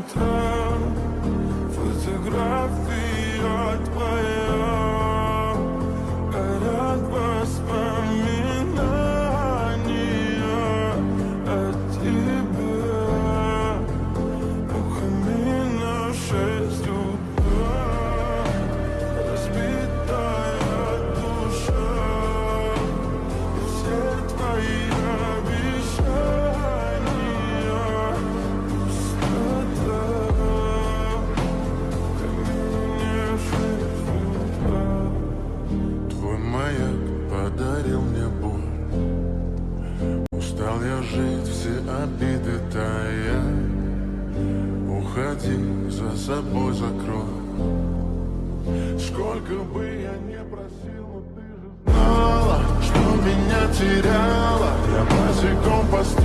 утра, фотография твоя, горят воспоминания о тебе. У камина 6 утра, разбитая душа, и все твои обещания пустота. В камине 6 утра. Твой маяк подарил мне боль. Устал я жить, все обиды тая. Уходи, за собой закрой. Сколько бы я не просил, но ты же знала, что меня теряла. Я босиком по стеклу.